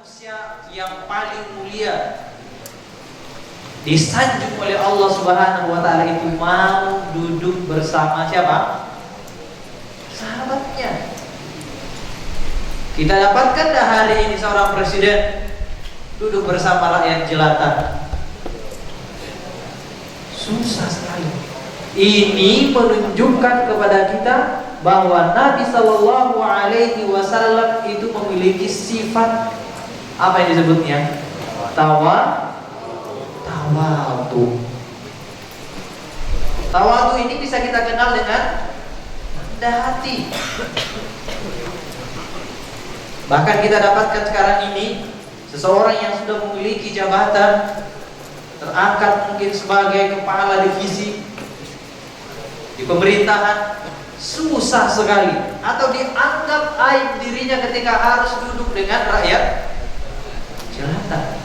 manusia yang paling mulia, disanjung oleh Allah Subhanahu wa taala itu mau duduk bersama siapa? Sahabatnya. Kita dapatkan dah hari ini seorang presiden duduk bersama rakyat jelata. Susah sekali. Ini menunjukkan kepada kita bahwa Nabi Sallallahu Alaihi Wasallam itu memiliki sifat apa yang disebutnya? Tawadu. Tawadu ini bisa kita kenal dengan rendah hati. Bahkan kita dapatkan sekarang ini seseorang yang sudah memiliki jabatan, terangkat mungkin sebagai kepala divisi di pemerintahan, susah sekali atau dianggap aib dirinya ketika harus duduk dengan rakyat jelata.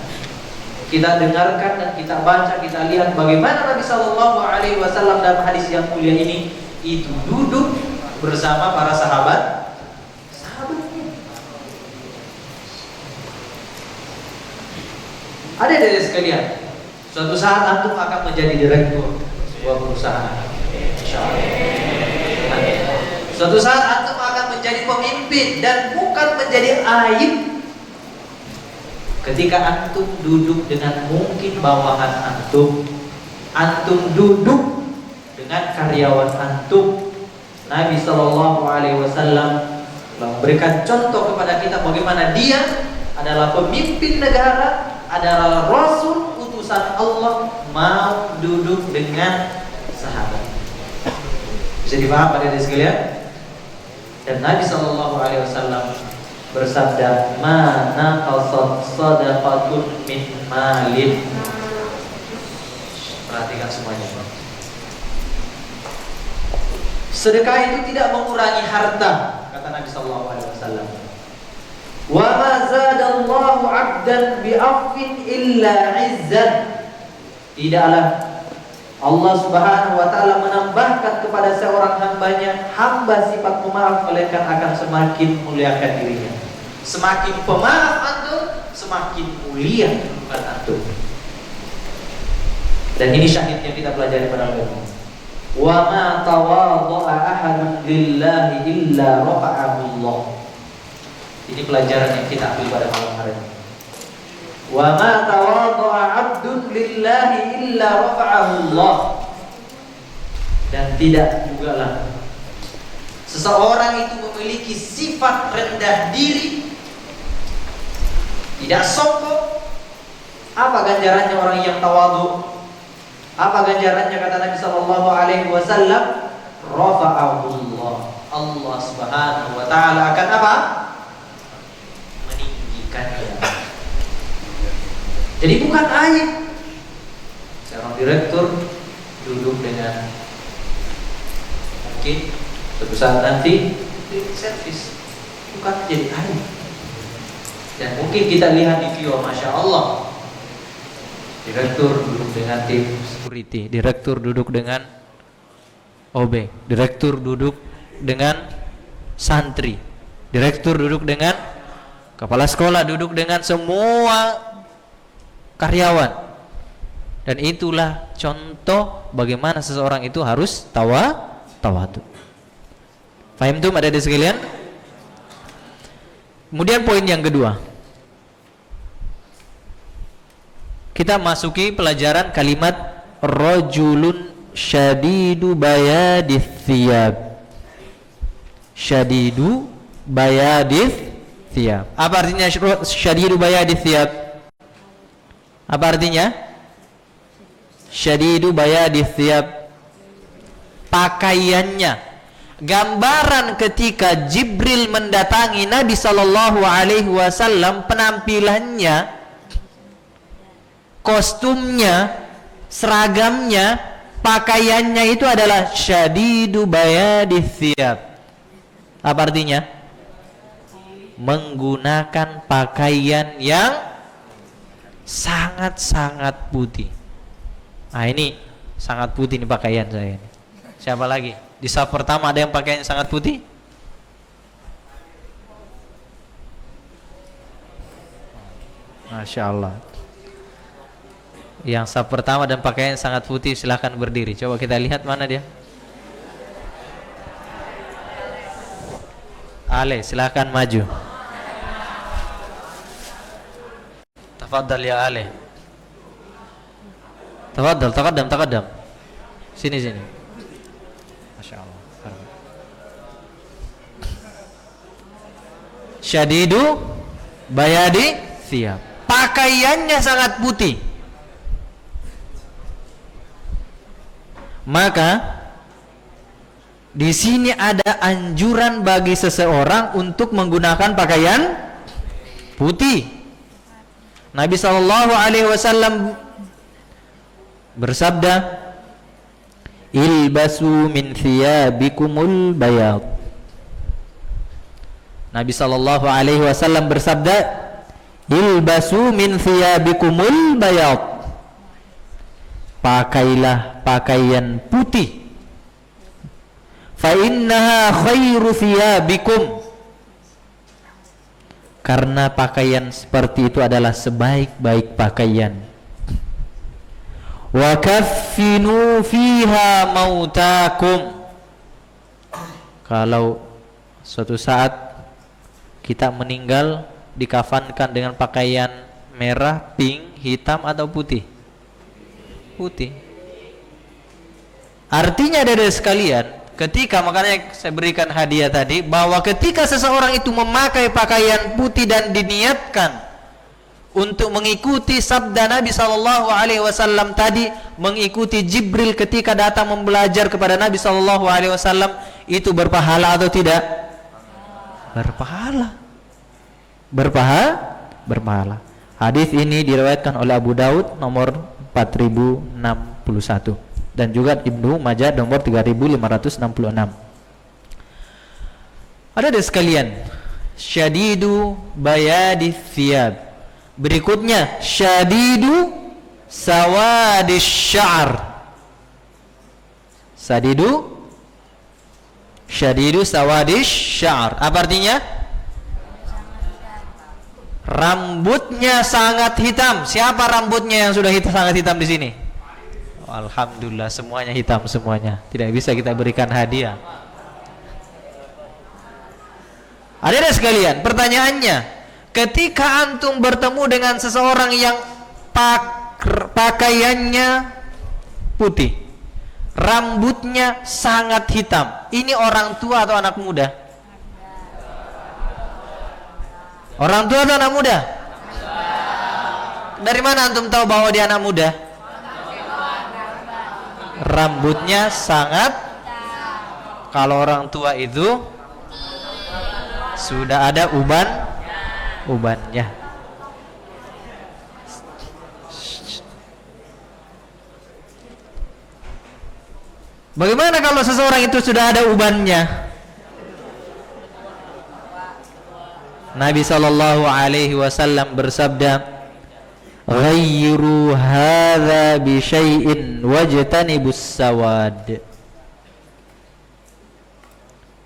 Kita dengarkan dan kita baca, kita lihat bagaimana Nabi Sallallahu Alaihi Wasallam dalam hadis yang mulia ini itu duduk bersama para sahabatnya. Ada dari sekalian, suatu saat antum akan menjadi direktur sebuah perusahaan. Suatu saat antum akan menjadi pemimpin dan bukan menjadi aib ketika antum duduk dengan mungkin bawahan antum duduk dengan karyawan antum. Nabi Shallallahu Alaihi Wasallam memberikan contoh kepada kita bagaimana dia adalah pemimpin negara, adalah Rasul utusan Allah, mau duduk dengan sahabat. Bisa dipaham pada diri sekalian? Dan Nabi Shallallahu Alaihi Wasallam bersabda, "Mana qasad sadaqatun min malin." Perhatikan semuanya. Sedekah itu tidak mengurangi harta, kata Nabi Shallallahu Alaihi Wasallam. Wa ma zadallahu 'abdan bi'afwin illa 'izzan. Tidaklah Allah Subhanahu wa taala menambahkan kepada seorang hambanya hamba sifat pemaaf, melainkan akan semakin muliakan dirinya. Semakin pemaaf antum, semakin mulia bukan antum. Dan ini syahid yang kita pelajari pada ulama. Wa ma tawadha'a ahadun lillahi illa rafa'ahu Allah. Ini pelajaran yang kita ambil pada malam hari ini. Wa ma tawadha'a 'abdun lillahi illa rafa'ahu Allah. Dan tidak jugalah seseorang itu memiliki sifat rendah diri, tidak sombong. Apa ganjarannya orang yang tawadhu? Apa ganjarannya kata Nabi Sallallahu Alaihi Wasallam? Rafa'ahu Allah. Allah Subhanahu Wa Taala akan apa? Meninggikannya. Jadi bukan aib seorang direktur duduk dengan mungkin suatu saat nanti servis, bukan jadi aib. Dan mungkin kita lihat di video, masya Allah, direktur duduk dengan tim security, direktur duduk dengan OB, direktur duduk dengan santri, direktur duduk dengan kepala sekolah, duduk dengan semua karyawan. Dan itulah contoh bagaimana seseorang itu harus tawadu. Faham tuh ada di sekalian? Kemudian poin yang kedua, kita masuki pelajaran kalimat rajulun syadidu bayadith thiyab. Syadidu bayadith thiyab. Apa artinya syadidu bayadith thiyab? Apa artinya? Syadidu bayadith thiyab, pakaiannya. Gambaran ketika Jibril mendatangi Nabi Sallallahu Alaihi Wasallam, penampilannya, kostumnya, seragamnya, pakaiannya itu adalah syadidu bayadith thiyab. Apa artinya? Menggunakan pakaian yang sangat-sangat putih. Nah ini sangat putih nih pakaian saya ini. Siapa lagi? Di saf pertama ada yang pakaiannya sangat putih? Masya Allah. Yang saf pertama dan pakaian sangat putih, silahkan berdiri. Coba kita lihat mana dia. Ale, silahkan maju. Tafadhal ya Ale. Tafadhal, taqaddam. Sini. Masya Allah. Syadidu bayadi thiyab. Pakaiannya sangat putih. Maka di sini ada anjuran bagi seseorang untuk menggunakan pakaian putih. Nabi SAW bersabda, ilbasu min thiyabikumul bayad. Nabi SAW bersabda, ilbasu min thiyabikumul bayad. Pakailah pakaian putih. Fa innaha khairu thiyabikum. Karena pakaian seperti itu adalah sebaik-baik pakaian. Wa kaffinu fiha mautakum. Kalau suatu saat kita meninggal, dikafankan dengan pakaian merah, pink, hitam atau putih? Putih. Artinya dari sekalian, ketika, makanya saya berikan hadiah tadi, bahwa ketika seseorang itu memakai pakaian putih dan diniatkan untuk mengikuti sabda Nabi SAW tadi, mengikuti Jibril ketika datang membelajar kepada Nabi SAW, itu berpahala atau tidak? Berpahala. Hadis ini diriwayatkan oleh Abu Daud nomor 4061 dan juga Ibnu Majah nomor 3566. Ada sekalian, syadidu bayadi thiyab. Berikutnya syadidu sawadis sya'ar. Syadidu sawadis sya'ar. Apa artinya? Rambutnya sangat hitam. Siapa rambutnya yang sudah sangat hitam di sini? Alhamdulillah, semuanya hitam semuanya. Tidak bisa kita berikan hadiah. Ada sekalian, pertanyaannya, ketika antum bertemu dengan seseorang yang pakaiannya putih, rambutnya sangat hitam, ini orang tua atau anak muda? Orang tua atau anak muda? Dari mana antum tahu bahwa dia anak muda? Rambutnya sangat. Kalau orang tua itu sudah ada ubannya. Bagaimana kalau seseorang itu sudah ada ubannya? Nabi SAW bersabda, ghayyiru hadza bi syai'in wajtanibus sawad.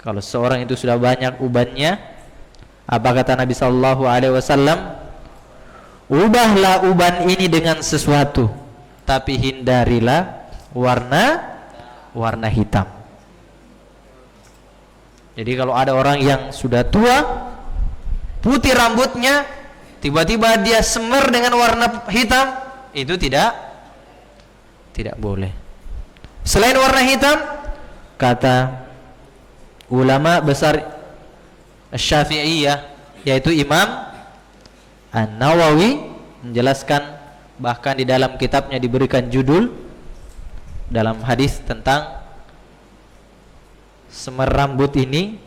Kalau seorang itu sudah banyak ubannya, apa kata Nabi SAW? Ubahlah uban ini dengan sesuatu, tapi hindarilah warna hitam. Jadi kalau ada orang yang sudah tua, putih rambutnya, tiba-tiba dia semer dengan warna hitam, itu tidak boleh. Selain warna hitam, kata ulama besar Syafi'iyah, yaitu Imam An-Nawawi, menjelaskan, bahkan di dalam kitabnya diberikan judul dalam hadis tentang semer rambut ini,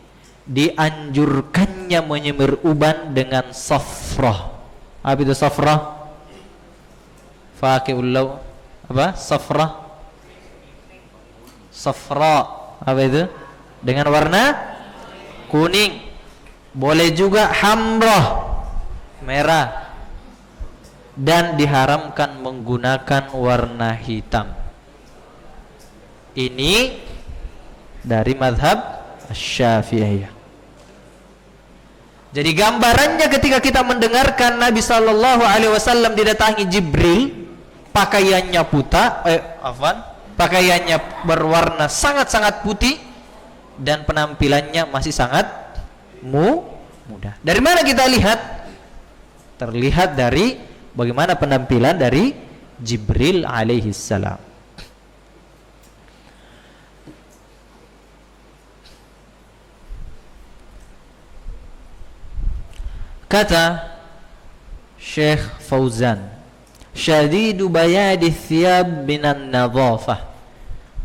dianjurkannya menyemir uban dengan safrah. Apa itu safrah? Faqiullah. Apa? Safra. Apa itu? Dengan warna kuning. Boleh juga hamrah, merah. Dan diharamkan menggunakan warna hitam. Ini dari mazhab Syafi'iyah. Jadi gambarannya ketika kita mendengarkan Nabi Shallallahu Alaihi Wasallam didatangi Jibril, pakaiannya pakaiannya berwarna sangat-sangat putih dan penampilannya masih sangat muda. Dari mana kita lihat? Terlihat dari bagaimana penampilan dari Jibril alaihi salam. Kata Syekh Fauzan, syadidu bayadi thiyab binan nadhafah.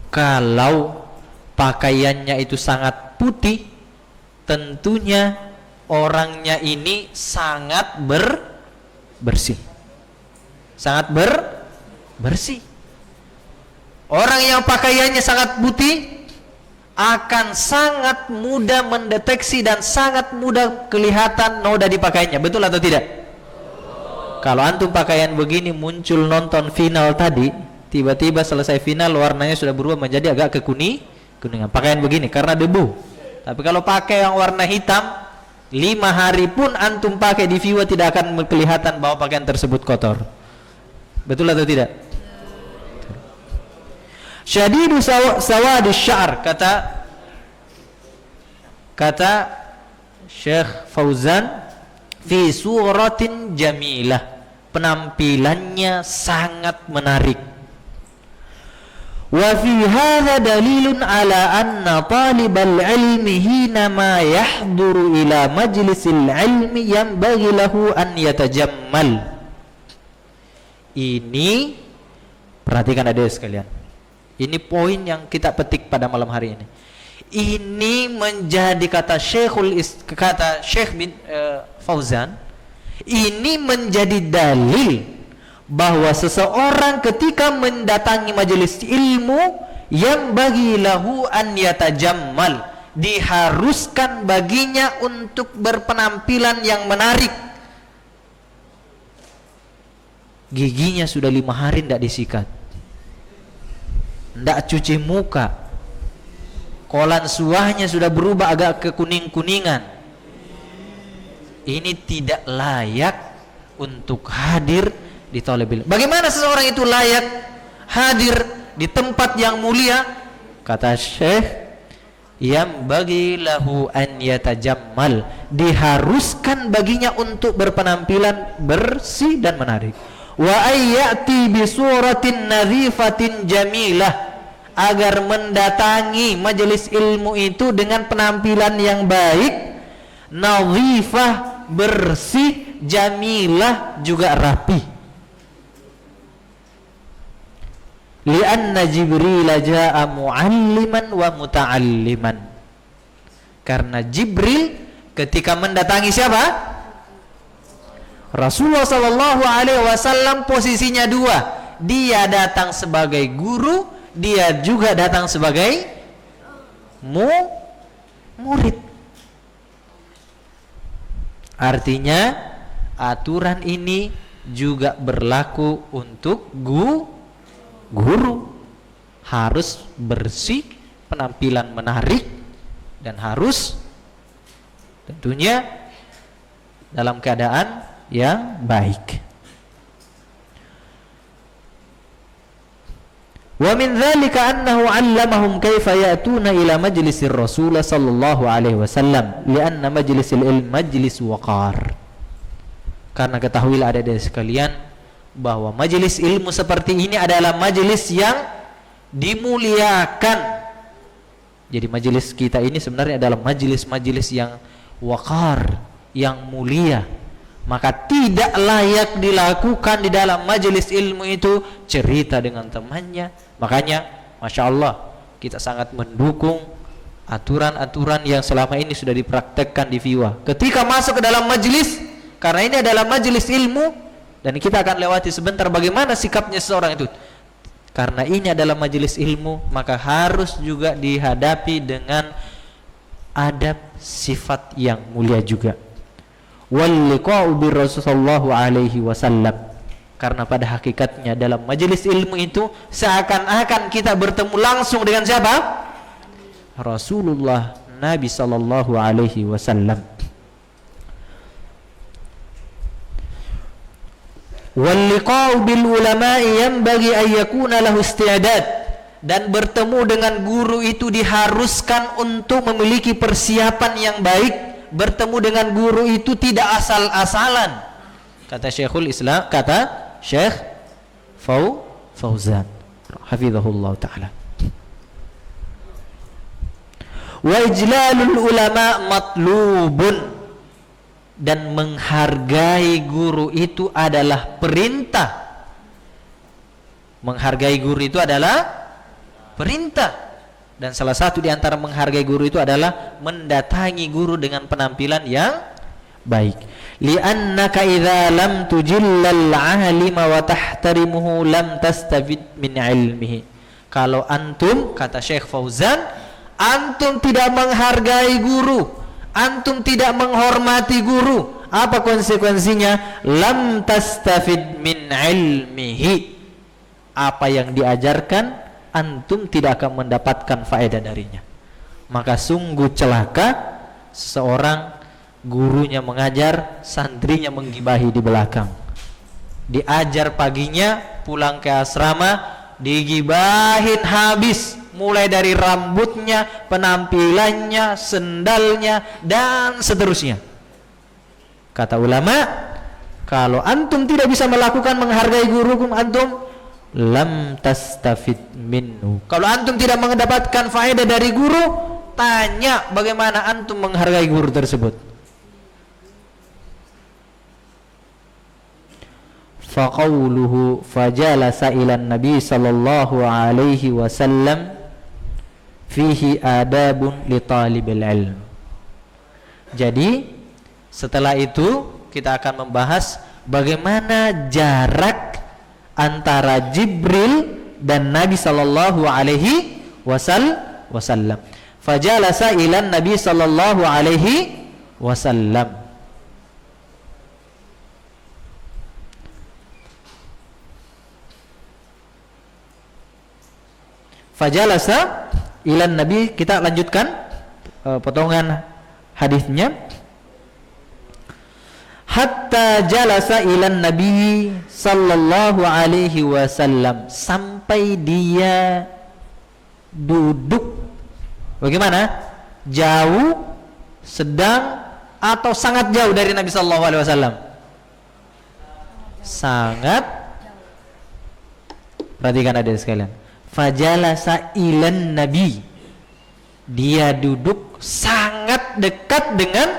Kalau pakaiannya itu sangat putih, tentunya orangnya ini sangat bersih. Sangat bersih. Orang yang pakaiannya sangat putih akan sangat mudah mendeteksi dan sangat mudah kelihatan noda di pakaiannya. Betul atau tidak? Kalau antum pakaian begini muncul nonton final tadi, tiba-tiba selesai final warnanya sudah berubah menjadi agak kekuningan. Pakaian begini karena debu. Tapi kalau pakai yang warna hitam, 5 hari pun antum pakai di Viwa tidak akan kelihatan bahwa pakaian tersebut kotor. Betul atau tidak? Syadidu sawadi syar, kata Syekh Fauzan, fi suratin jamilah, penampilannya sangat menarik. Wa fi hadza dalilun ala anna talibal ilmi hina ma yahduru ila majlisil ilmi yanbaghi lahu an yatajammal. Ini perhatikan adik sekalian. Ini poin yang kita petik pada malam hari ini. Ini menjadi kata Syekh Fauzan, ini menjadi dalil bahwa seseorang ketika mendatangi majelis ilmu yang bagi lahu an yatajammal, diharuskan baginya untuk berpenampilan yang menarik. Giginya sudah 5 hari tidak disikat, tidak cuci muka, kolan suahnya sudah berubah agak kekuning-kuningan. Ini tidak layak untuk hadir di thalabil. Bagaimana seseorang itu layak hadir di tempat yang mulia? Kata Syekh, yang bagi lahu an yatajammal, diharuskan baginya untuk berpenampilan bersih dan menarik. Wa ayyati bi suratin nadhifatin jamilah, agar mendatangi majelis ilmu itu dengan penampilan yang baik, nadhifah, bersih, jamilah, juga rapi. Lianna Jibril jaa mualliman wa muta'alliman, karena Jibril ketika mendatangi siapa? Rasulullah sallallahu alaihi wasallam posisinya 2. Dia datang sebagai guru, dia juga datang sebagai murid. Artinya aturan ini juga berlaku untuk guru. Harus bersih, penampilan menarik, dan harus tentunya dalam keadaan yang baik. Wa min dzalika annahu 'allamahum kaifa ya'tuna ila majlisir Rasul sallallahu alaihi wasallam, lianna majlisil ilm majlis waqar. Karena ketahuilah adik-adik sekalian bahwa majelis ilmu seperti ini adalah majelis yang dimuliakan. Jadi majelis kita ini sebenarnya adalah majelis-majelis yang waqar, yang mulia. Maka tidak layak dilakukan di dalam majelis ilmu itu cerita dengan temannya. Makanya Masya Allah, kita sangat mendukung aturan-aturan yang selama ini sudah dipraktekkan di Viwa. Ketika masuk ke dalam majelis, karena ini adalah majelis ilmu, dan kita akan lewati sebentar bagaimana sikapnya seseorang itu. Karena ini adalah majelis ilmu, maka harus juga dihadapi dengan adab sifat yang mulia juga. Wal liqa'u bi Rasulullah alaihi wasallam, karena pada hakikatnya dalam majelis ilmu itu seakan-akan kita bertemu langsung dengan siapa? Rasulullah Nabi sallallahu alaihi wasallam. Wal liqa'u bil ulama'i yanbaghi an yakuna lahu isti'dad. Dan bertemu dengan guru itu diharuskan untuk memiliki persiapan yang baik. Bertemu dengan guru itu tidak asal-asalan. Kata Syekhul Islam, kata Syekh Fauzan hafizahullah ta'ala. Wa ijlalul ulama matlubun. Dan menghargai guru itu adalah perintah. Menghargai guru itu adalah perintah. Dan salah satu di antara menghargai guru itu adalah mendatangi guru dengan penampilan yang baik. Li'annaka idza lam tujillal 'alima wa tahtarimuhu lam tastafid min 'ilmihi. Kalau antum, kata Syekh Fauzan, antum tidak menghargai guru, antum tidak menghormati guru, apa konsekuensinya? Lam tastafid min 'ilmihi. Apa yang diajarkan antum tidak akan mendapatkan faedah darinya. Maka sungguh celaka seseorang gurunya mengajar, santrinya menggibahi di belakang. Diajar paginya, pulang ke asrama digibahin habis, mulai dari rambutnya, penampilannya, sendalnya, dan seterusnya. Kata ulama, kalau antum tidak bisa melakukan menghargai guru antum, lam tastafid minhu. Kalau antum tidak mendapatkan faedah dari guru, tanya bagaimana antum menghargai guru tersebut. Faqauluhu fajalasa ilan nabi sallallahu alaihi wasallam fihi adabun li talibil ilm. Jadi setelah itu kita akan membahas bagaimana jarak antara Jibril dan Nabi sallallahu alaihi wasallam. Fajalasa ilan Nabi sallallahu alaihi wasallam. Fajalasa ilan Nabi, kita lanjutkan potongan hadisnya. Hatta jalasa ilan Nabi sallallahu alaihi wasallam, sampai dia duduk. Bagaimana? Jauh, sedang, atau sangat jauh dari Nabi sallallahu alaihi wasallam? Sangat. Perhatikan adik sekalian. Fajalasa ilan Nabi, dia duduk sangat dekat dengan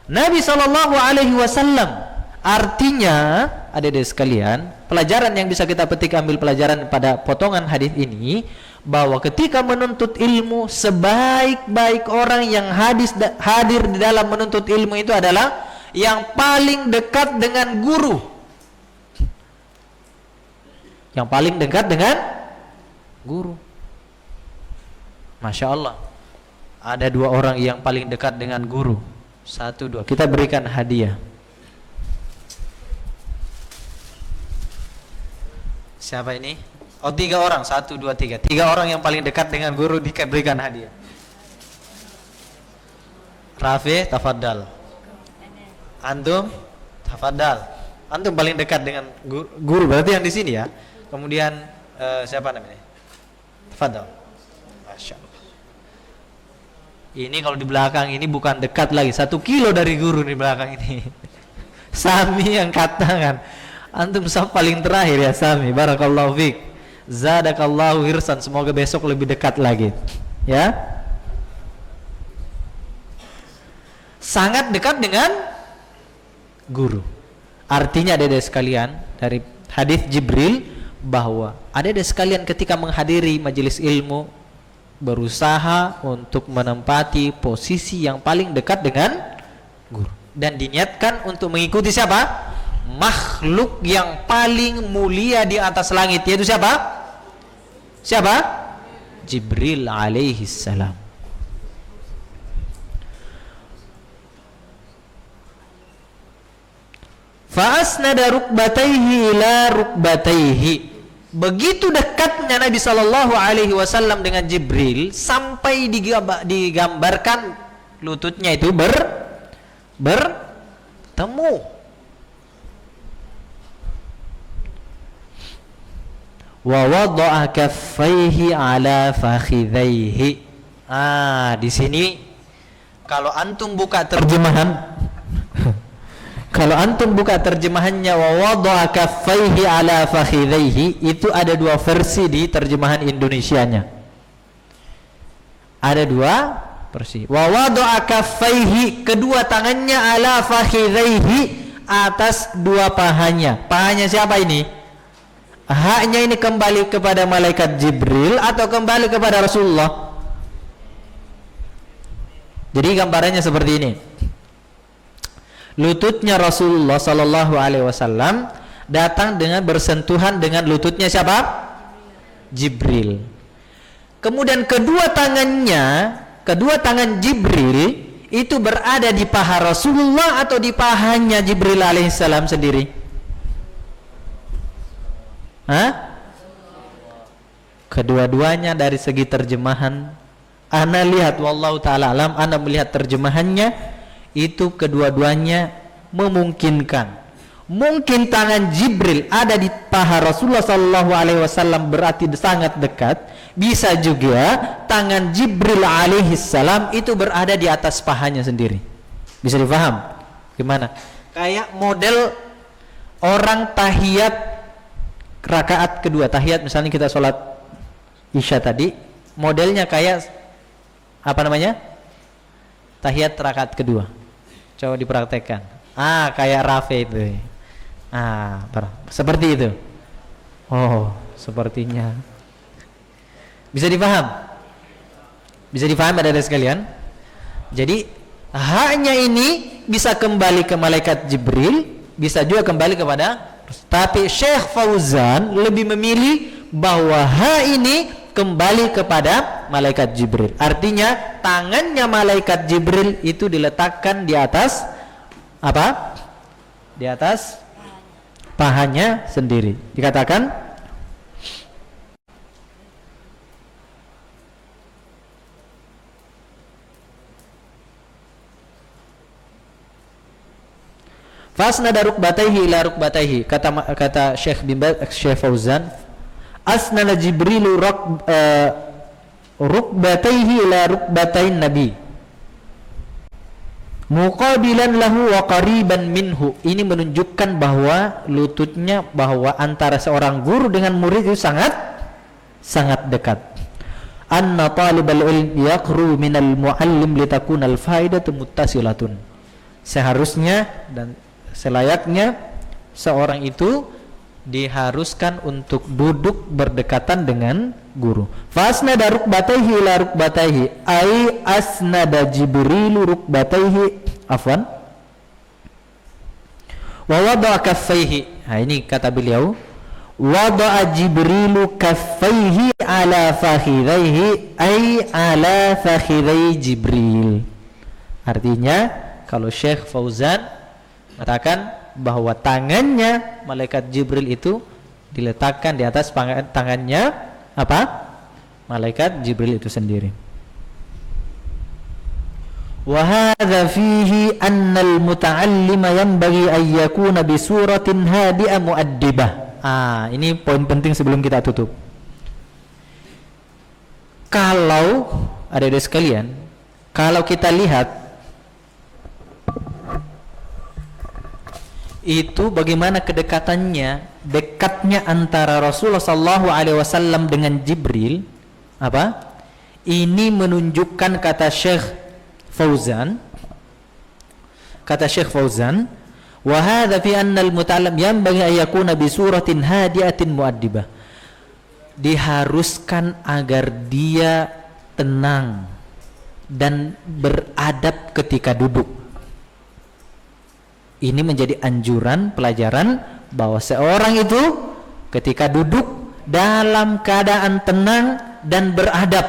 Nabi sallallahu alaihi wasallam. Artinya, adik-adik sekalian, pelajaran yang bisa kita petik, ambil pelajaran pada potongan hadis ini, bahwa ketika menuntut ilmu, sebaik-baik orang yang hadir di dalam menuntut ilmu itu adalah yang paling dekat dengan guru. Yang paling dekat dengan guru. Masya Allah, ada dua orang yang paling dekat dengan guru. Satu, dua, kita berikan hadiah. Siapa ini? Oh, 3 orang. 1, 2, 3. 3 orang yang paling dekat dengan guru diberikan hadiah. Rafi, tafadhal. Antum, tafadhal. Antum paling dekat dengan guru, berarti yang di sini ya. Kemudian siapa namanya? Tafadhal. Masya Allah. Ini kalau di belakang ini bukan dekat lagi, 1 kilo dari guru di belakang ini. Sami yang katakan, antum paling terakhir ya Sami. Barakallahu fiik. Zadakallahu hirsan. Semoga besok lebih dekat lagi. Ya. Sangat dekat dengan guru. Artinya adik-adik sekalian, dari hadis Jibril, bahwa adik-adik sekalian ketika menghadiri majelis ilmu, berusaha untuk menempati posisi yang paling dekat dengan guru, dan diniatkan untuk mengikuti siapa? Makhluk yang paling mulia di atas langit, yaitu siapa? Siapa? Jibril alaihi salam. Fa asnada rukbatayhi ila rukbatayhi. Begitu dekatnya Nabi sallallahu alaihi wasallam dengan Jibril, sampai digambarkan lututnya itu bertemu. wa wada'a kaffaihi ala fakhidhaihi. Di sini kalau antum buka terjemahan kalau antum buka terjemahannya wa wada'a kaffaihi ala fakhidhaihi, itu ada dua versi di terjemahan Indonesianya. Ada dua versi. Wa wada'a kaffaihi, kedua tangannya, ala fakhidhaihi, atas dua pahanya. Pahanya siapa ini? Haknya ini kembali kepada malaikat Jibril atau kembali kepada Rasulullah? Jadi gambarannya seperti ini. Lututnya Rasulullah sallallahu alaihi wasallam datang dengan bersentuhan dengan lututnya siapa? Jibril. Kemudian kedua tangan Jibril itu berada di paha Rasulullah atau di pahanya Jibril alaihissalam sendiri? Kedua-duanya dari segi terjemahan ana lihat, wallahu ta'ala alam, ana melihat terjemahannya itu kedua-duanya memungkinkan. Mungkin tangan Jibril ada di paha Rasulullah sallallahu alaihi wasallam, berarti sangat dekat. Bisa juga tangan Jibril alaihi salam itu berada di atas pahanya sendiri. Bisa difaham? Gimana? Kayak model orang tahiyat rakaat kedua. Tahiyat misalnya kita sholat Isya tadi, modelnya kayak apa namanya? Tahiyat rakaat kedua. Coba dipraktekkan. Kayak Rafi itu. Seperti itu. Oh, sepertinya bisa dipaham? Bisa dipaham ada sekalian? Jadi haknya ini bisa kembali ke malaikat Jibril, bisa juga kembali kepada, tapi Syekh Fauzan lebih memilih bahwa hak ini kembali kepada malaikat Jibril. Artinya tangannya malaikat Jibril itu diletakkan di atas apa? Di atas pahanya sendiri. Dikatakan fasnada rukbataihi ila rukbataihi, kata Syekh Fauzan, asnana Jibrilu rukbataihi ila rukbatain Nabi muqabilan lahu wa qariban minhu. Ini menunjukkan bahwa lututnya, bahwa antara seorang guru dengan murid itu sangat dekat. Anna talibal ilm yaqru minal muallim litakuna al faidatu muttasilatun. Seharusnya dan selayaknya seorang itu diharuskan untuk duduk berdekatan dengan guru. Fasnada rukbataihi ila rukbataihi ay asnada Jibrilu rukbataihi afwan wa wada'a kaffaihi. Ini kata beliau, wada'a Jibrilu kaffaihi ala fakhidhaihi ay ala fakhidhai Jibril. Artinya kalau Syekh Fauzan mengatakan bahwa tangannya malaikat Jibril itu diletakkan di atas tangannya apa? Malaikat Jibril itu sendiri. Wa hadza fihi anna al-muta'allima yanbaghi an yakuna bi suratin hadi'ah mu'addibah. Ini poin penting sebelum kita tutup. Kalau adik-adik sekalian, kalau kita lihat itu bagaimana dekatnya antara Rasulullah sallallahu alaihi wasallam dengan Jibril, apa? Ini menunjukkan kata Syekh Fauzan, wa hadza fi anna al-muta'allim yanbaghi an yakuna bi suratin hadiatin mu'addibah. Diharuskan agar dia tenang dan beradab ketika duduk. Ini menjadi anjuran, pelajaran bahwa seorang itu ketika duduk dalam keadaan tenang dan beradab.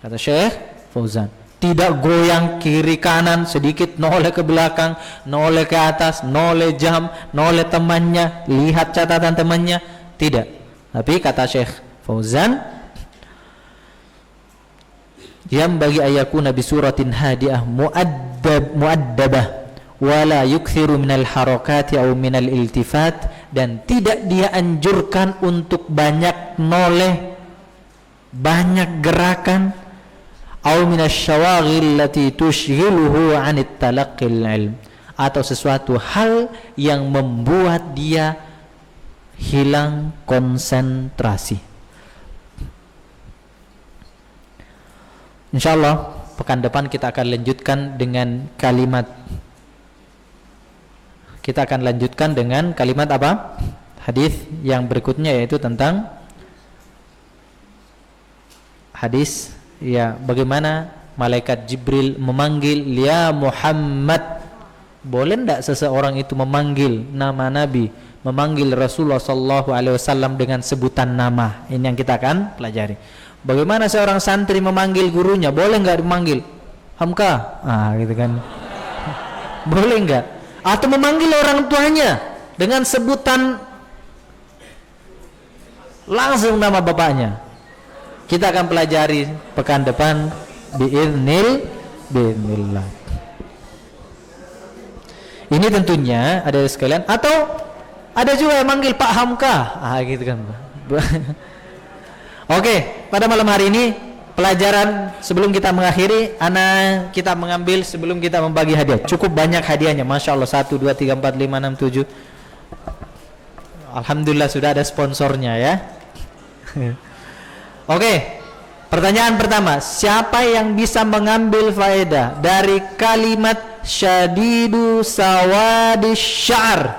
Kata Syekh Fauzan, tidak goyang kiri kanan, sedikit noleh ke belakang, noleh ke atas, noleh jam, noleh temannya, lihat catatan temannya, tidak. Tapi kata Syekh Fauzan, yang bagi ayakuna bi suratin hadiah mu'addabah wala yukthiru minal harakati aw minal iltifat, dan tidak dia anjurkan untuk banyak noleh, banyak gerakan, aw minasyawaghil lati tushghiluhu 'anit talaqqil ilm, atau sesuatu hal yang membuat dia hilang konsentrasi. Insyaallah pekan depan kita akan lanjutkan dengan kalimat apa? Hadis yang berikutnya, yaitu tentang hadis ya bagaimana malaikat Jibril memanggil ya Muhammad. Boleh enggak seseorang itu memanggil nama Nabi, memanggil Rasulullah sallallahu alaihi wasallam dengan sebutan nama? Ini yang kita akan pelajari. Bagaimana seorang santri memanggil gurunya? Boleh enggak dimanggil Hamka? Gitu kan. Boleh enggak? Atau memanggil orang tuanya dengan sebutan langsung nama bapaknya? Kita akan pelajari pekan depan biiznillah. Ini tentunya ada sekalian, atau ada juga yang manggil Pak Hamka, gitu kan. Oke, pada malam hari ini pelajaran sebelum kita mengakhiri, kita mengambil sebelum kita membagi hadiah. Cukup banyak hadiahnya, masya Allah, 1, 2, 3, 4, 5, 6, 7. Alhamdulillah sudah ada sponsornya ya. Oke, pertanyaan pertama, siapa yang bisa mengambil faedah dari kalimat syadidu sawadis sya'ar?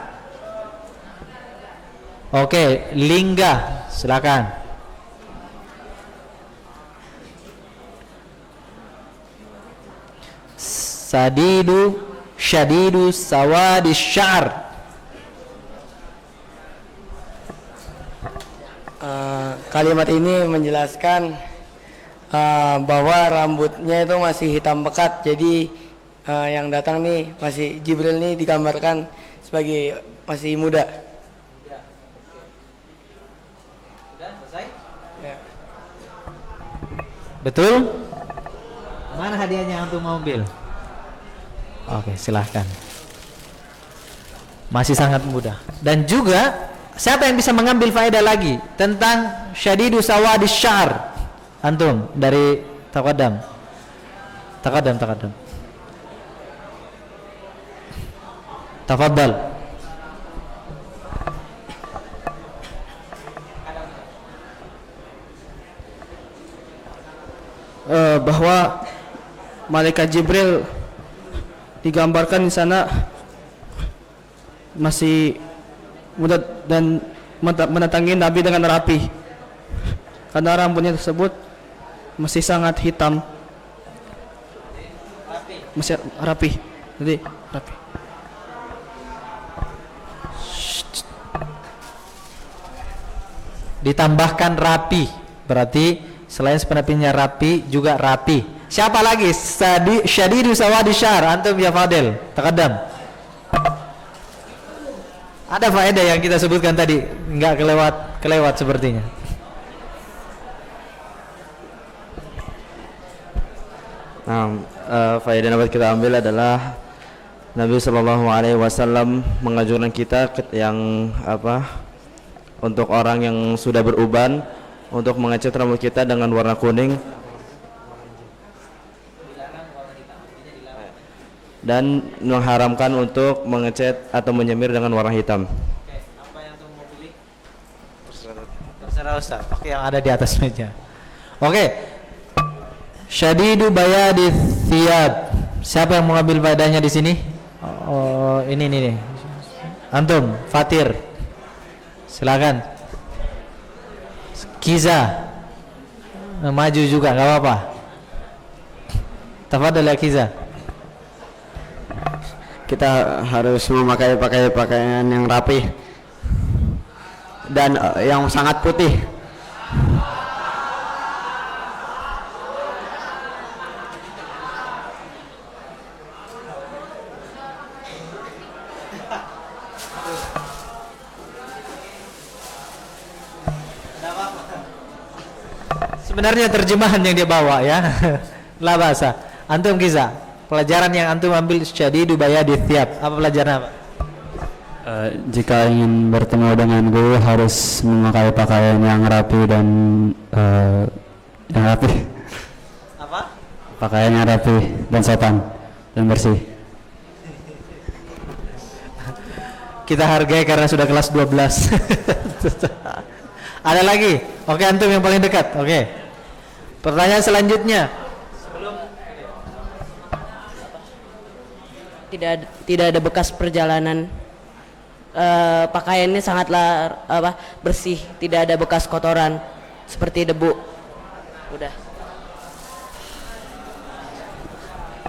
Oke, Lingga, silakan. Syadidu sawadis sya'ar. Kalimat ini menjelaskan bahwa rambutnya itu masih hitam pekat. Jadi yang datang nih masih Jibril nih digambarkan sebagai masih muda. Sudah selesai? Ya. Betul? Mana hadiahnya untuk mobil? Oke, silahkan. Masih sangat mudah. Dan juga siapa yang bisa mengambil faedah lagi tentang syadidu sawadis sya'ar? Antum dari Taqaddam. Tafadhal. Bahwa malaikat Jibril digambarkan di sana masih muda dan mendatangi Nabi dengan rapi, karena rambutnya tersebut masih sangat hitam, masih rapi. Jadi rapi. Ditambahkan rapi, berarti selain pendapinya rapi juga rapi. Siapa lagi? Syadidu sawadis sya'ar. Antum ya Fadil, taqaddam. Ada faedah yang kita sebutkan tadi, enggak kelewat sepertinya. Nah, faedah yang dapat kita ambil adalah Nabi Shallallahu Alaihi Wasallam mengajarkan kita yang untuk orang yang sudah beruban untuk mengecat rambut kita dengan warna kuning dan mengharamkan untuk mengecat atau menyemir dengan warna hitam. Oke, apa yang antum mau pilih? Terserah Ustaz. Oke, yang ada di atas meja. Oke. Syadidu bayadi thiyab. Siapa yang mau ambil faedahnya di sini? Oh, ini nih. Antum, Fatir. Silakan. Kiza. Maju juga, enggak apa-apa. Tafadhal ya Kiza. Kita harus memakai pakaian yang rapi dan yang sangat putih. Sebenarnya terjemahan yang dia bawa ya. La bahasa. Antum Kiza. Pelajaran yang antum ambil syadidu bayadi thiyab. Apa pelajaran apa? Jika ingin bertemu dengan guru harus memakai pakaian yang rapi dan yang rapi. Apa? Pakaian yang rapi dan sopan dan bersih. Kita hargai karena sudah kelas 12. Ada lagi? Oke, antum yang paling dekat. Oke. Pertanyaan selanjutnya. Tidak ada bekas perjalanan. Pakaiannya sangatlah bersih, tidak ada bekas kotoran seperti debu. Udah.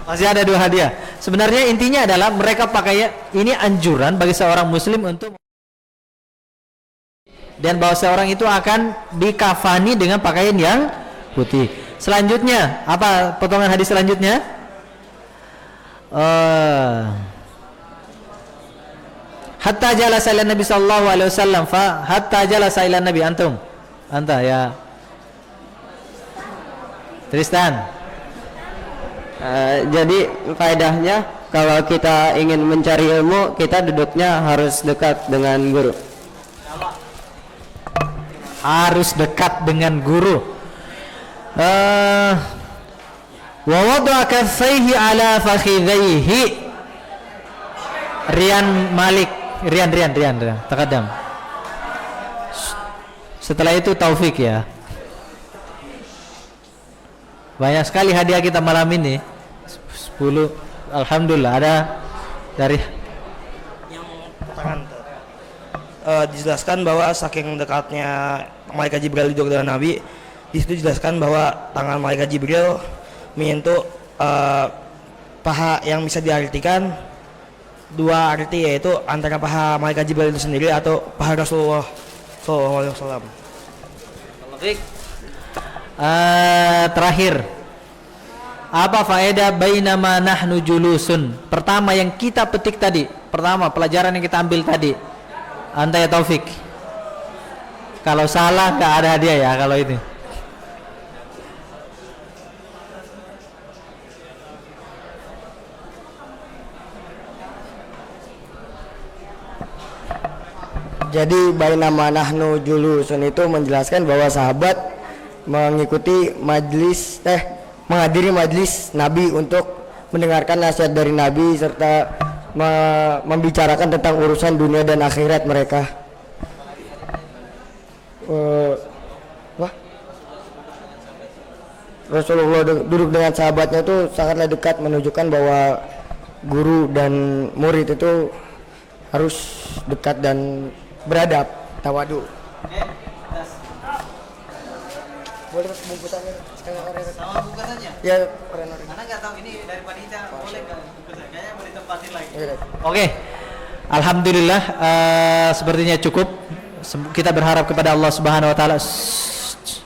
Masih ada 2 hadiah. Sebenarnya intinya adalah mereka pakai, ini anjuran bagi seorang muslim untuk, dan bahwa seorang itu akan dikafani dengan pakaian yang putih. Selanjutnya, apa potongan hadis selanjutnya? Hatta jalasa ila Nabi sallallahu alaihi wasallam hatta jalasa ila Nabi anta ya Tristan. Jadi faedahnya kalau kita ingin mencari ilmu, kita duduknya harus dekat dengan guru. Harus dekat dengan guru. Wa wada'a kaffaihi ala fakhidhaihi. Rian takadam. Setelah itu Taufik ya. Banyak sekali hadiah kita malam ini. 10. Alhamdulillah ada dari Yang tangan dijelaskan bahwa saking dekatnya malaikat Jibril dengan Nabi, di situ dijelaskan bahwa tangan malaikat Jibril menyentuh paha yang bisa diartikan 2 arti, yaitu antara paha malaikat Jibril itu sendiri atau paha Rasulullah SAW. terakhir, apa faedah bainama nahnu julusun? Pertama yang kita petik tadi, pertama pelajaran yang kita ambil tadi, anta ya Taufik. Kalau salah nggak ada hadiah ya kalau ini. Jadi bainama nahnu julusun itu menjelaskan bahwa sahabat mengikuti menghadiri majlis Nabi untuk mendengarkan nasihat dari Nabi serta membicarakan tentang urusan dunia dan akhirat mereka. Rasulullah duduk dengan sahabatnya itu sangatlah dekat, menunjukkan bahwa guru dan murid itu harus dekat dan beradab, tawadu. Boleh bungkusannya Sama bungkusannya? ya, Karena nggak tahu ini dari panitia boleh nggak bungkusan? Kayaknya mau ditempatin lagi. ya. Oke, alhamdulillah sepertinya cukup. Kita berharap kepada Allah Subhanahu Wa Taala.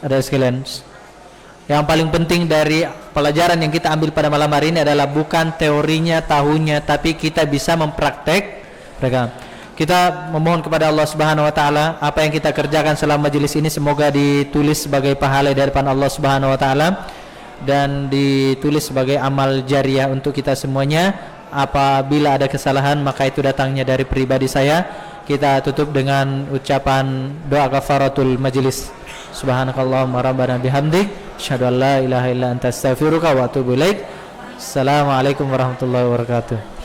Ada sekalian. Yang paling penting dari pelajaran yang kita ambil pada malam hari ini adalah bukan teorinya, tahunya, tapi kita bisa mempraktek. Kita memohon kepada Allah Subhanahu Wa Taala apa yang kita kerjakan selama majelis ini semoga ditulis sebagai pahala dari depan Allah Subhanahu Wa Taala dan ditulis sebagai amal jariah untuk kita semuanya. Apabila ada kesalahan maka itu datangnya dari pribadi saya. Kita tutup dengan ucapan doa kafaratul majlis. Subhanakallahumma rabbana bihamdik asyhadu an la ilaha illa anta astaghfiruka wa atubu ilaik. Assalamualaikum warahmatullahi wabarakatuh.